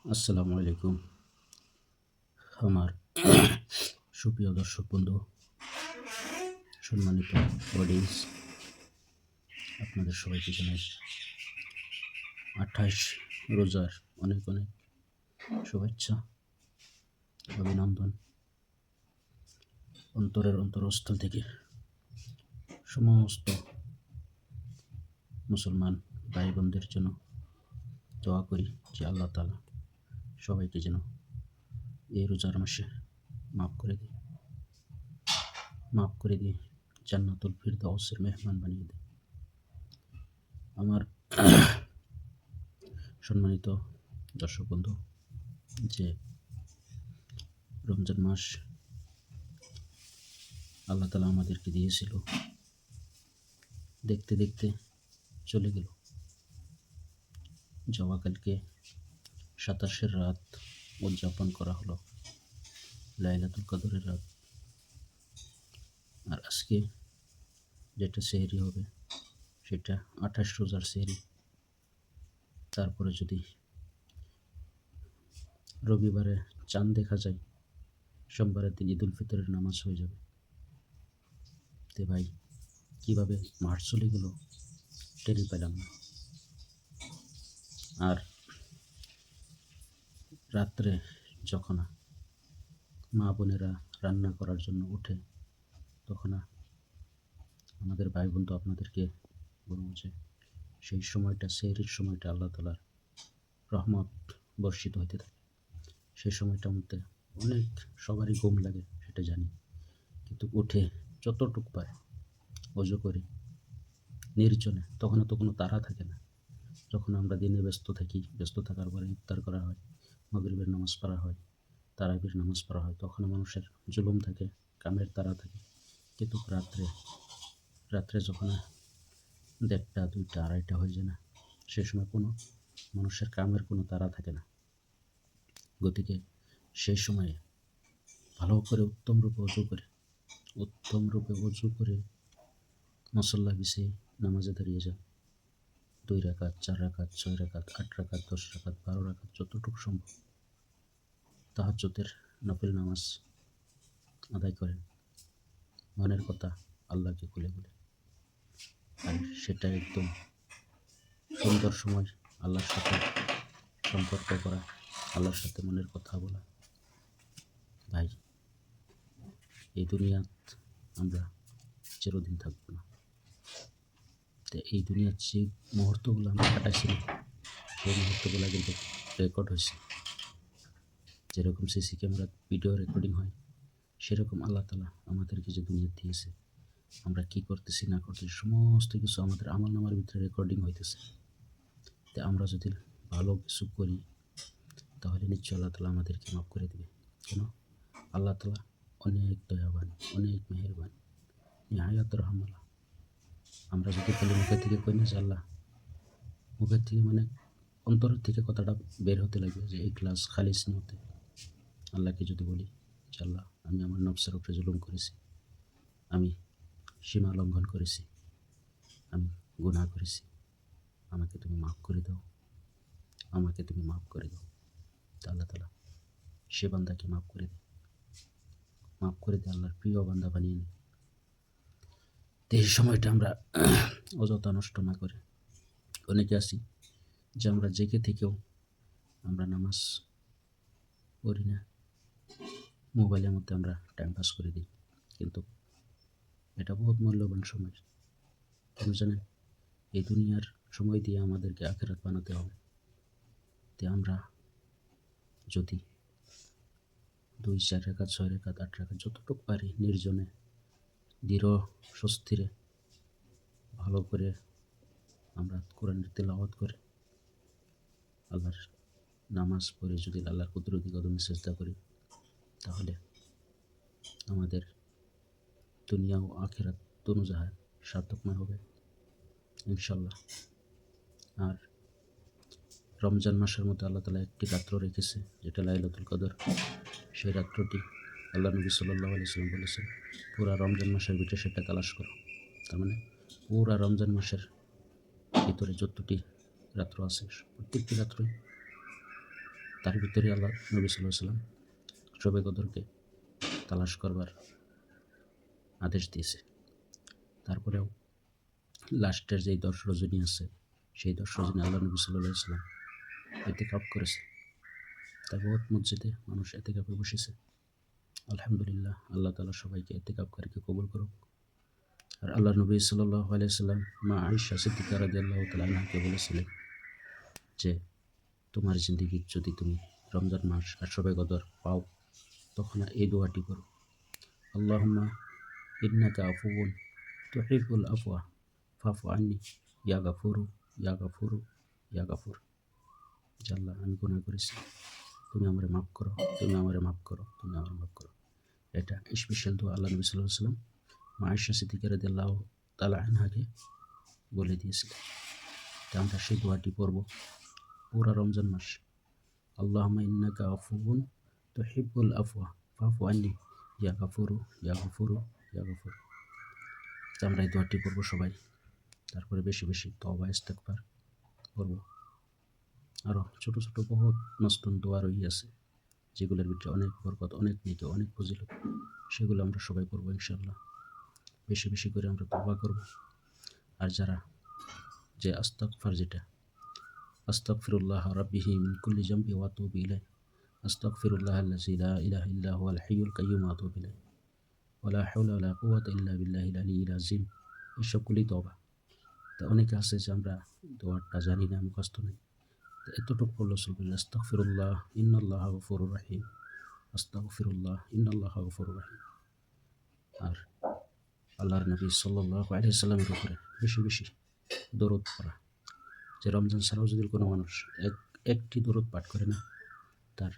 আসসালামু আলাইকুম। আমার সুপ্রিয় দর্শক বন্ধু, সম্মানিত অডিয়েন্স, আপনাদের সবাইকে জানাই 28 রোজার অনেক অনেক শুভেচ্ছা, অভিনন্দন। অন্তরের অন্তরস্থল থেকে সমস্ত মুসলমান ভাই বোনদের জন্য দোয়া করি যে আল্লাহ তাআলা সবাইকে যেন এই রোজার মাসে মাফ করে দিয়ে জান্নাতুল ফিরদাউসের মেহমান বানিয়ে দেয়। আমার সম্মানিত দর্শক বন্ধু, যে রমজান মাস আল্লাহ তাআলা আমাদেরকে দিয়েছিল, দেখতে দেখতে চলে গেল। যাওয়াকালকে 27 রাত উদযাপন করা হলো, লাইলাতুল কদরের রাত। আর আজকে যেটা সেহরি হবে সেটা 28 রোজার সেহরি। তারপরে যদি রবিবারে চাঁদ দেখা যায়, সোমবারের দিন ঈদুল ফিতরের নামাজ হয়ে যাবে। তে ভাই, কীভাবে মাস চলে গেল টেরই পেলাম না। আর রাত্রে যখন মা বোনেরা রান্না করার জন্য ওঠে, তখন আমাদের ভাই বোন তো আপনাদেরকে বলবো যে সেই সময়টা, সেহরির সময়টা আল্লাহ তাআলার রহমত বর্ষিত হইতে থাকে। সেই সময়টার মধ্যে অনেক সবারই ঘুম লাগে, সেটা জানি, কিন্তু উঠে যতটুকু পারে অজু করে নির্জনে, তখন তো কোনো তাড়া থাকে না। যখন আমরা দিনে ব্যস্ত থাকি, ব্যস্ত থাকার পরে ইফতার করা হয়, মাগরিবের নামাজ পড়া হয়, তারাবির নামাজ পড়া হয়, তখন মানুষের জুলুম থাকে, কামের তাড়া থাকে। কিন্তু রাত্রে যখন 1টা, 2টা, 2:30 হয়ে যায় না, সে সময় কোনো মানুষের কামের কোনো তাড়া থাকে না। গতিকে সেই সময়ে ভালো করে উত্তম রূপে অজু করে মুসল্লা বিছিয়ে নামাজে দাঁড়িয়ে যান। 2 রাকাত, 4 রাকাত, 6 রাকাত, 8 রাকাত, 10 রাকাত, 12 রাকাত, যতটুকু সম্ভব তাহাজ্জুদের নফল নামাজ আদায় করেন, মনের কথা আল্লাহকে খুলে বলে। আর সেটা একদম সুন্দর সময় আল্লাহর সাথে সম্পর্ক করা, আল্লাহর সাথে মনের কথা বলা। ভাই, এই দুনিয়াত আমরা চিরদিন থাকবো না। তো এই দুনিয়ার যে মুহূর্তগুলো আমরা কাটাইছিলাম, সেই মুহূর্তগুলো কিন্তু রেকর্ড হয়েছে। যেরকম সিসি ক্যামেরা ভিডিও রেকর্ডিং হয়, সেরকম আল্লাহ তাআলা আমাদেরকে যে দুনিয়া দিয়েছে, আমরা কি করতেছি না করতেছি সমস্ত কিছু আমাদের আমলনামার ভিতরে রেকর্ডিং হইতেছে। তো আমরা যদি ভালো কিছু করি, তাহলে নিশ্চয় আল্লাহ তাআলা আমাদেরকে মাফ করে দেবে। কেন? আল্লাহ তাআলা অনেক দয়াবান, অনেক মেহেরবান, নিহায়াত রহমাল্লাহ। আমরা যদি খালি মুখের থেকে কই না যে আল্লাহ, মুখের থেকে মানে অন্তরের থেকে কথাটা বের হতে লাগবে যে ইখলাস খালিস নিয়তে আল্লাহকে যদি বলি যে আল্লাহ, আমি আমার নফসের উপরে জুলুম করেছি, আমি সীমা লঙ্ঘন করেছি, আমি গুনাহ করেছি, আমাকে তুমি মাফ করে দাও, আমাকে তুমি মাফ করে দাও। তা আল্লাহ তাআলা সে বান্দাকে মাফ করে দিয়ে আল্লাহর প্রিয় বান্দা বানিয়ে নেয়। তো এই সময়টা আমরা অযথা নষ্ট না করে, অনেকে আছি যে আমরা জেগে থেকেও আমরা নামাজ পড়ি না, মোবাইলের মধ্যে আমরা টাইম পাস করে দিই। কিন্তু এটা বহুত মূল্যবান সময়। কেন জানেন? এই দুনিয়ার সময় দিয়ে আমাদেরকে আখিরাত বানাতে হবে। তো আমরা যদি 2, 4 রাকাত, 6 রাকাত, 8 রাকাত যতটুকু পারি নির্জনে দৃঢ় স্বস্তিরে ভালো করে আমরা কোরআনের তেলাওয়াত করে আল্লাহর নামাজ পড়ে যদি আল্লাহর কুদরতি কদমে সেজদা করি, তাহলে আমাদের দুনিয়া ও আখিরাত দোনো জাহান সার্থকময় হবে ইনশাল্লাহ। আর রমজান মাসের মধ্যে আল্লাহ তাআলা একটি রাত্র রেখেছে, যেটা লাইলাতুল কদর। সেই রাত্রটি আল্লাহ নবী সাল্লাল্লাহু আলাইহি ওয়াসাল্লাম বলেছেন, পুরা রমজান মাসের ভিতরে সেটা তালাশ করো। তার মানে পুরা রমজান মাসের ভিতরে যতটি রাত্র আছে, প্রত্যেকটি রাত্রই তার ভিতরে আল্লাহ নবী সাল্লাল্লাহু আলাইহি সাল্লাম শবে কদরকে তালাশ করবার আদেশ দিয়েছে। তারপরেও লাস্টের যেই 10 রজনী আছে, সেই 10 রজনী আল্লাহ নবী সাল্লাল্লাহু আলাইহি সাল্লাম ইতিকাফ করেছে। তাই বহুত মসজিদে মানুষ ইতিকাফে বসেছে। আলহামদুলিল্লাহ, আল্লাহ তাআলা সবাইকে ইতিকাফকারীকে কবুল করুক। আর আল্লাহ নবী সাল্লাল্লাহু আলাইহি সাল্লাম মা আয়েশা সিদ্দিকা রাদিয়াল্লাহু তাআলা আনহাকে বলেছিলেন যে, তোমার জিন্দেগির যদি তুমি রমজান মাস আর শবে কদর পাও, তখন এই দোয়াটি করো, আল্লাহুম্মা ইন্নাকা আফুউন তুহিব্বুল আফওয়া ফাফু আন্নি ইয়া গাফুরু ইয়া গাফুরু ইয়া গাফুর। যে আল্লাহ, আমি গুনাহ করেছি, তুমি আমারে মাফ করো, তুমি আমারে মাফ করো, তুমি আমারে মাফ করো। এটা স্পেশাল দোয়া আল্লাহ নবী সাল্লাল্লাহু আলাইহি ওয়াসাল্লাম মা আয়েশা সিদ্দিকা রাদিয়াল্লাহু তাআলা আনহাকে বলে দিয়েছিলেন। তা আমরা সেই দোয়াটি পড়ব পুরা রমজান মাস। আল্লাহুম্মা ইন্নাকা আফুউন তুহিব্বুল আফওয়া ফাফু আন্নি ইয়া গাফুরু ইয়া গাফুরু ইয়া গাফুর। তা আমরা এই দোয়াটি পড়ব সবাই। তারপরে বেশি বেশি তওবা ইস্তেগফার করব। আরও ছোট ছোট বহুত নতুন দোয়া রয়েছে, যেগুলোর ভিতরে অনেক বরকত, অনেক নেকি, অনেক ফজিলত। সেগুলো আমরা সবাই করবো ইনশাআল্লাহ। বেশি বেশি করে আমরা তওবা করব। আর যারা যে আস্তাগফার, যেটা আস্তাগফিরুল্লাহ রাব্বিহি মিন কুল্লি জামবি ওয়া আতুবু ইলাইহি, আস্তাগফিরুল্লাহাল্লাযী লা ইলাহা ইল্লা হুয়াল হাইয়ুল কাইয়্যুম ওয়া আতুবু ইলাইহি, ওয়া লা হাওলা ওয়া লা কুওয়াতা ইল্লা বিল্লাহিল আলিয়্যিল আযীম। এসবগুলি তওবা। তা অনেকে আছে যে আমরা দোয়াটা জানি না, মুখস্থ নেই, এতটুকু পড়লে চলবে। আস্তাগফিরুল্লাহ ইন্নাল্লাহা গফুরুর রহিম, আস্তাগফিরুল্লাহ ইন্নাল্লাহা গফুরুর রহিম। আর আল্লাহর নবী সাল্লাল্লাহু আলাইহি সাল্লামের উপরে বেশি বেশি দরুদ পড়া। যে রমজান ছাড়াও যদি কোনো মানুষ একটি দরুদ পাঠ করে না, তার